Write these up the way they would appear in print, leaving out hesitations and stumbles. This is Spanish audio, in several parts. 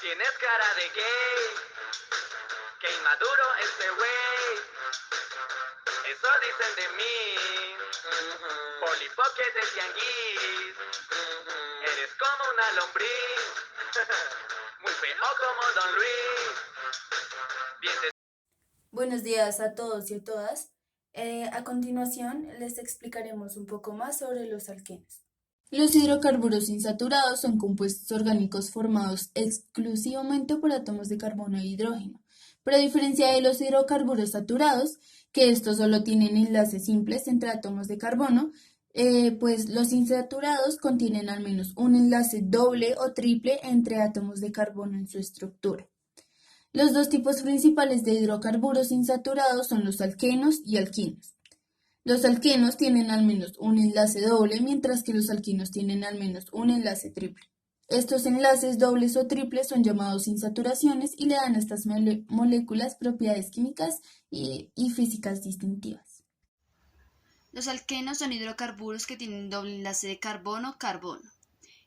Tienes cara de gay, que inmaduro este güey. Eso dicen de mí, polipoque de tianguis. Eres como una lombriz, muy feo como Don Luis. Dientes. Buenos días a todos y a todas. A continuación les explicaremos un poco más sobre los alquenos. Los hidrocarburos insaturados son compuestos orgánicos formados exclusivamente por átomos de carbono e hidrógeno, pero a diferencia de los hidrocarburos saturados, que estos solo tienen enlaces simples entre átomos de carbono, pues los insaturados contienen al menos un enlace doble o triple entre átomos de carbono en su estructura. Los dos tipos principales de hidrocarburos insaturados son los alquenos y alquinos. Los alquenos tienen al menos un enlace doble, mientras que los alquinos tienen al menos un enlace triple. Estos enlaces dobles o triples son llamados insaturaciones y le dan a estas moléculas propiedades químicas y físicas distintivas. Los alquenos son hidrocarburos que tienen doble enlace de carbono-carbono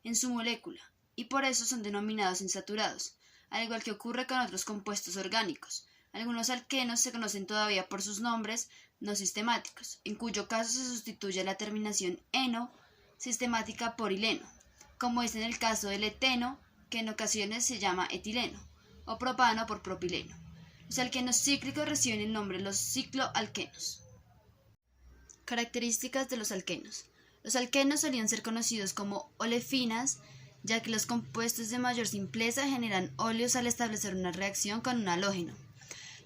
en su molécula y por eso son denominados insaturados, al igual que ocurre con otros compuestos orgánicos. Algunos alquenos se conocen todavía por sus nombres no sistemáticos, en cuyo caso se sustituye la terminación eno sistemática por ileno, como es en el caso del eteno, que en ocasiones se llama etileno, o propano por propileno. Los alquenos cíclicos reciben el nombre de los cicloalquenos. Características de los alquenos. Los alquenos solían ser conocidos como olefinas, ya que los compuestos de mayor simpleza generan óleos al establecer una reacción con un halógeno.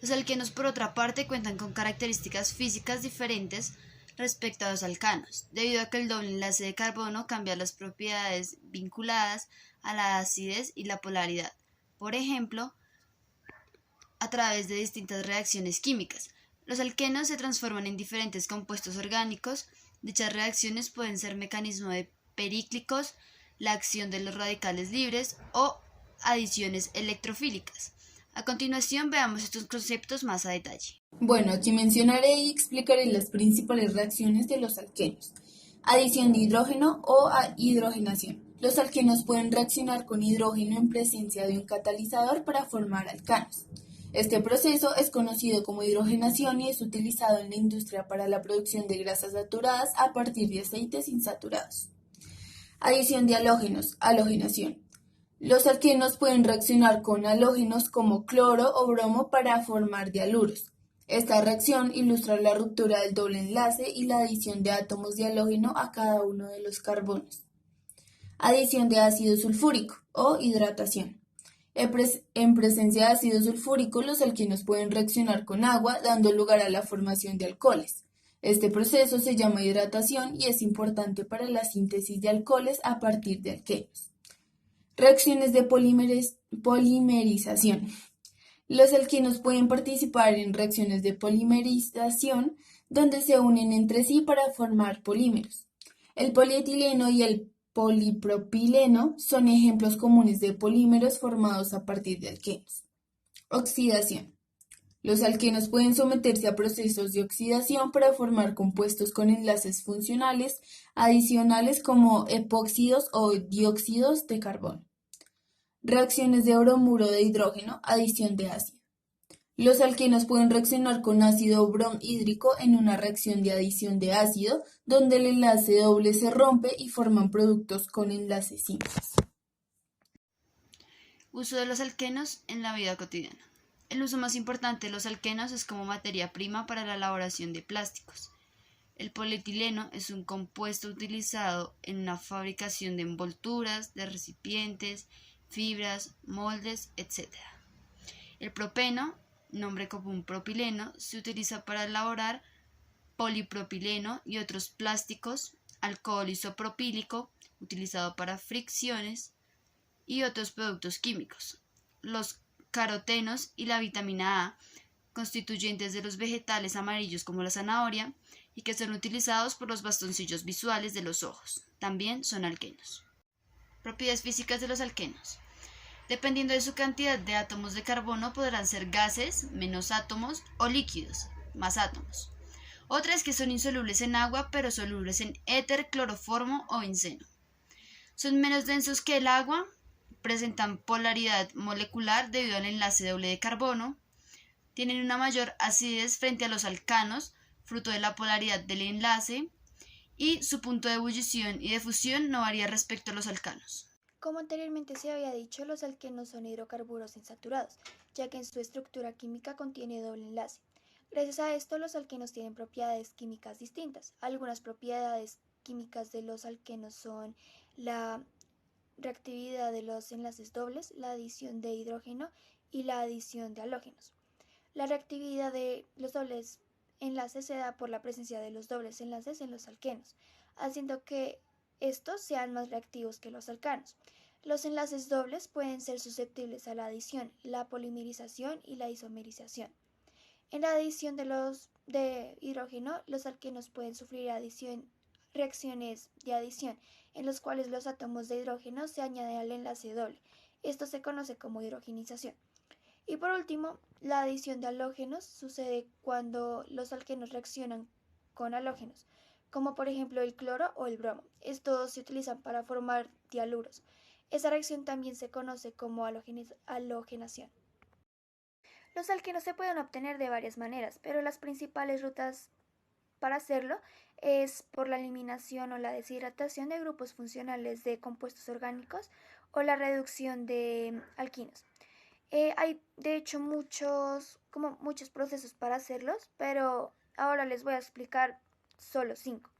Los alquenos, por otra parte, cuentan con características físicas diferentes respecto a los alcanos, debido a que el doble enlace de carbono cambia las propiedades vinculadas a la acidez y la polaridad, por ejemplo, a través de distintas reacciones químicas. Los alquenos se transforman en diferentes compuestos orgánicos. Dichas reacciones pueden ser mecanismos de periclicos, la acción de los radicales libres o adiciones electrofílicas. A continuación veamos estos conceptos más a detalle. Bueno, aquí mencionaré y explicaré las principales reacciones de los alquenos. Adición de hidrógeno o hidrogenación. Los alquenos pueden reaccionar con hidrógeno en presencia de un catalizador para formar alcanos. Este proceso es conocido como hidrogenación y es utilizado en la industria para la producción de grasas saturadas a partir de aceites insaturados. Adición de halógenos, halogenación. Los alquenos pueden reaccionar con halógenos como cloro o bromo para formar dialuros. Esta reacción ilustra la ruptura del doble enlace y la adición de átomos de halógeno a cada uno de los carbonos. Adición de ácido sulfúrico o hidratación. En presencia de ácido sulfúrico, los alquenos pueden reaccionar con agua, dando lugar a la formación de alcoholes. Este proceso se llama hidratación y es importante para la síntesis de alcoholes a partir de alquenos. Reacciones de polimerización. Los alquenos pueden participar en reacciones de polimerización donde se unen entre sí para formar polímeros. El polietileno y el polipropileno son ejemplos comunes de polímeros formados a partir de alquenos. Oxidación. Los alquenos pueden someterse a procesos de oxidación para formar compuestos con enlaces funcionales adicionales como epóxidos o dióxidos de carbono. Reacciones de bromuro de hidrógeno, adición de ácido. Los alquenos pueden reaccionar con ácido bromhídrico en una reacción de adición de ácido, donde el enlace doble se rompe y forman productos con enlaces simples. Uso de los alquenos en la vida cotidiana. El uso más importante de los alquenos es como materia prima para la elaboración de plásticos. El polietileno es un compuesto utilizado en la fabricación de envolturas, de recipientes, fibras, moldes, etc. El propeno, nombre común propileno, se utiliza para elaborar polipropileno y otros plásticos, alcohol isopropílico, utilizado para fricciones y otros productos químicos. Los carotenos y la vitamina A, constituyentes de los vegetales amarillos como la zanahoria, y que son utilizados por los bastoncillos visuales de los ojos, también son alquenos. Propiedades físicas de los alquenos. Dependiendo de su cantidad de átomos de carbono, podrán ser gases, menos átomos, o líquidos, más átomos. Otra es que son insolubles en agua, pero solubles en éter, cloroformo o benceno. Son menos densos que el agua, presentan polaridad molecular debido al enlace doble de carbono, tienen una mayor acidez frente a los alcanos, fruto de la polaridad del enlace, y su punto de ebullición y de fusión no varía respecto a los alcanos. Como anteriormente se había dicho, los alquenos son hidrocarburos insaturados, ya que en su estructura química contiene doble enlace. Gracias a esto, los alquenos tienen propiedades químicas distintas. Algunas propiedades químicas de los alquenos son la reactividad de los enlaces dobles, la adición de hidrógeno y la adición de halógenos. La reactividad de los dobles enlaces se da por la presencia de los dobles enlaces en los alquenos, haciendo que estos sean más reactivos que los alcanos. Los enlaces dobles pueden ser susceptibles a la adición, la polimerización y la isomerización. En la adición de hidrógeno, los alquenos pueden sufrir reacciones de adición, en los cuales los átomos de hidrógeno se añaden al enlace doble. Esto se conoce como hidrogenización. Y por último, la adición de halógenos sucede cuando los alquenos reaccionan con halógenos, como por ejemplo el cloro o el bromo. Estos se utilizan para formar dialuros. Esa reacción también se conoce como halogenación. Los alquenos se pueden obtener de varias maneras, pero las principales rutas para hacerlo es por la eliminación o la deshidratación de grupos funcionales de compuestos orgánicos o la reducción de alquinos. Hay de hecho muchos procesos para hacerlos, pero ahora les voy a explicar solo 5.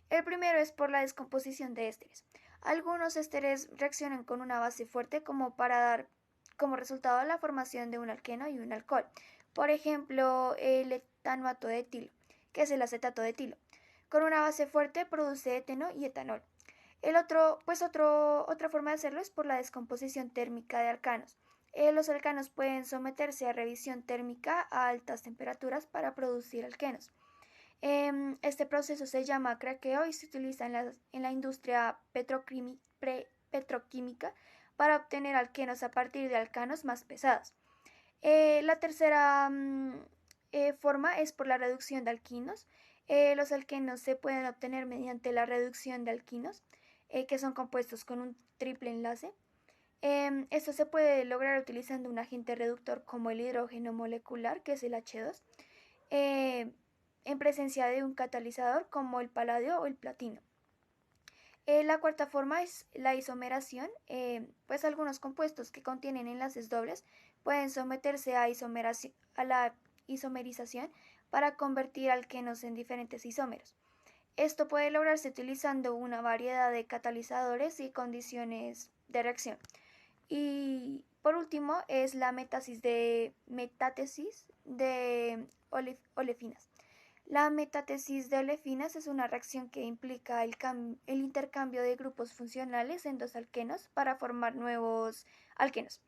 El primero es por la descomposición de ésteres. Algunos ésteres reaccionan con una base fuerte como para dar como resultado la formación de un alqueno y un alcohol. Por ejemplo, el etanoato de etilo, que es el acetato de etilo. Con una base fuerte produce eteno y etanol. Otra forma de hacerlo es por la descomposición térmica de alcanos. Los alcanos pueden someterse a revisión térmica a altas temperaturas para producir alquenos. Este proceso se llama craqueo y se utiliza en la industria petroquímica para obtener alquenos a partir de alcanos más pesados. La tercera forma es por la reducción de alquinos. Los alquenos se pueden obtener mediante la reducción de alquinos, que son compuestos con un triple enlace. Esto se puede lograr utilizando un agente reductor como el hidrógeno molecular, que es el H2, en presencia de un catalizador como el paladio o el platino. La cuarta forma es la isomeración, pues algunos compuestos que contienen enlaces dobles pueden someterse a la isomerización para convertir alquenos en diferentes isómeros. Esto puede lograrse utilizando una variedad de catalizadores y condiciones de reacción. Y por último es la metátesis de olefinas. La metátesis de olefinas es una reacción que implica el intercambio de grupos funcionales en dos alquenos para formar nuevos alquenos.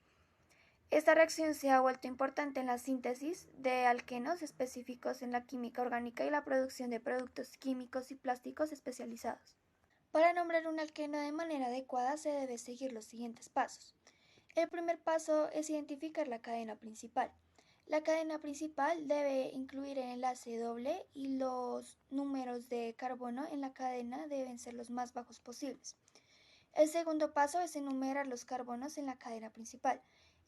Esta reacción se ha vuelto importante en la síntesis de alquenos específicos en la química orgánica y la producción de productos químicos y plásticos especializados. Para nombrar un alqueno de manera adecuada se debe seguir los siguientes pasos. El primer paso es identificar la cadena principal. La cadena principal debe incluir el enlace doble y los números de carbono en la cadena deben ser los más bajos posibles. El segundo paso es enumerar los carbonos en la cadena principal.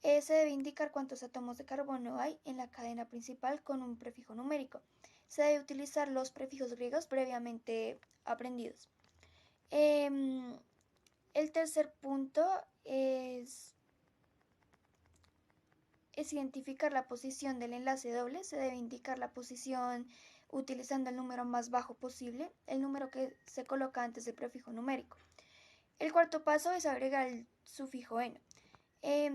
Se debe indicar cuántos átomos de carbono hay en la cadena principal con un prefijo numérico. Se debe utilizar los prefijos griegos previamente aprendidos. El tercer punto es identificar la posición del enlace doble. Se debe indicar la posición utilizando el número más bajo posible, el número que se coloca antes del prefijo numérico. El cuarto paso es agregar el sufijo eno.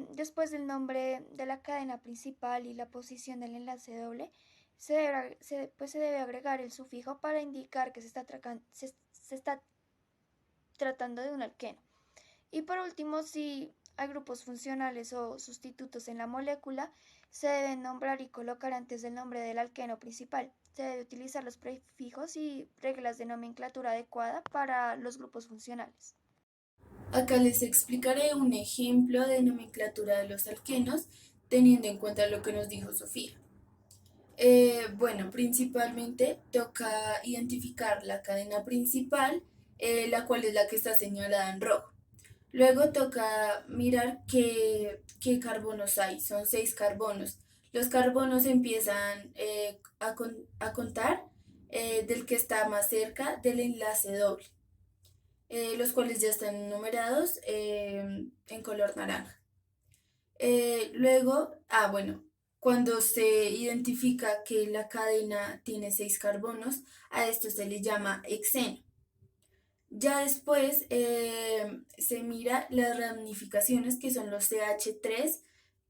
Después del nombre de la cadena principal y la posición del enlace doble, se debe agregar el sufijo para indicar que se está tratando de un alqueno. Y por último, si hay grupos funcionales o sustitutos en la molécula, se deben nombrar y colocar antes del nombre del alqueno principal. Se debe utilizar los prefijos y reglas de nomenclatura adecuada para los grupos funcionales. Acá les explicaré un ejemplo de nomenclatura de los alquenos teniendo en cuenta lo que nos dijo Sofía. Principalmente toca identificar la cadena principal, la cual es la que está señalada en rojo. Luego toca mirar qué carbonos hay. Son 6 carbonos. Los carbonos empiezan a contar del que está más cerca del enlace doble, los cuales ya están numerados en color naranja. Bueno, cuando se identifica que la cadena tiene 6 carbonos, a esto se le llama hexeno. Ya después se mira las ramificaciones, que son los CH3,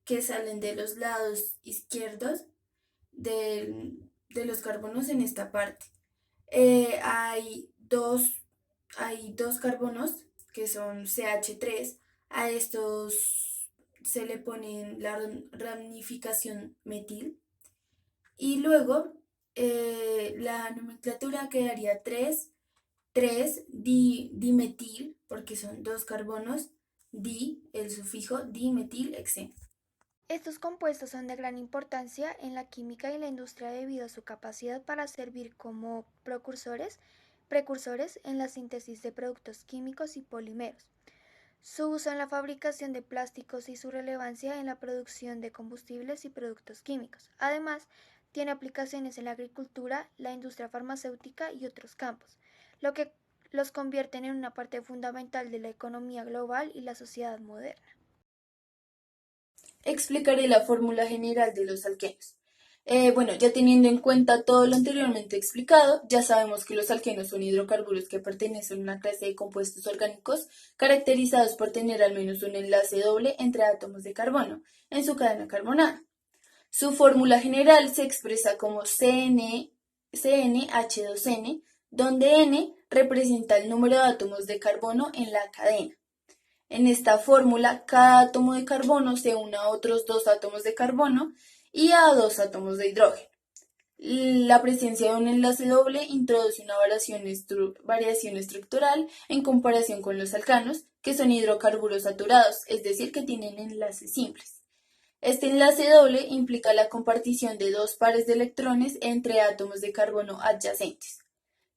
que salen de los lados izquierdos de los carbonos en esta parte. Eh, hay dos, hay dos carbonos que son CH3. A estos se le pone la ramificación metil. Y luego la nomenclatura quedaría 3 dimetil, porque son 2 carbonos, el sufijo dimetilhexeno. Estos compuestos son de gran importancia en la química y la industria debido a su capacidad para servir como precursores en la síntesis de productos químicos y polímeros, su uso en la fabricación de plásticos y su relevancia en la producción de combustibles y productos químicos. Además, tiene aplicaciones en la agricultura, la industria farmacéutica y otros campos, lo que los convierten en una parte fundamental de la economía global y la sociedad moderna. Explicaré la fórmula general de los alquenos. Bueno, ya teniendo en cuenta todo lo anteriormente explicado, ya sabemos que los alquenos son hidrocarburos que pertenecen a una clase de compuestos orgánicos caracterizados por tener al menos un enlace doble entre átomos de carbono en su cadena carbonada. Su fórmula general se expresa como CnH2n, donde n representa el número de átomos de carbono en la cadena. En esta fórmula, cada átomo de carbono se une a otros 2 átomos de carbono y a 2 átomos de hidrógeno. La presencia de un enlace doble introduce una variación estructural en comparación con los alcanos, que son hidrocarburos saturados, es decir, que tienen enlaces simples. Este enlace doble implica la compartición de 2 pares de electrones entre átomos de carbono adyacentes.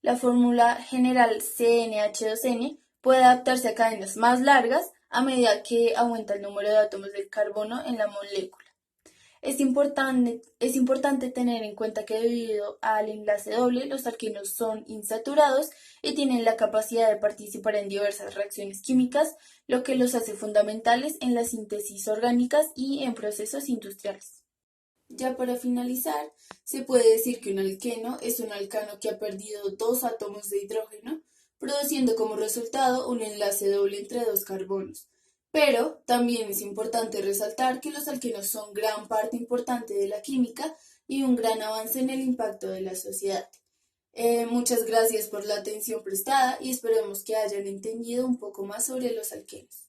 La fórmula general CnH2n puede adaptarse a cadenas más largas a medida que aumenta el número de átomos de carbono en la molécula. Es importante tener en cuenta que debido al enlace doble, los alquenos son insaturados y tienen la capacidad de participar en diversas reacciones químicas, lo que los hace fundamentales en las síntesis orgánicas y en procesos industriales. Ya para finalizar, se puede decir que un alqueno es un alcano que ha perdido 2 átomos de hidrógeno, produciendo como resultado un enlace doble entre 2 carbonos. Pero también es importante resaltar que los alquenos son gran parte importante de la química y un gran avance en el impacto de la sociedad. Muchas gracias por la atención prestada y esperemos que hayan entendido un poco más sobre los alquenos.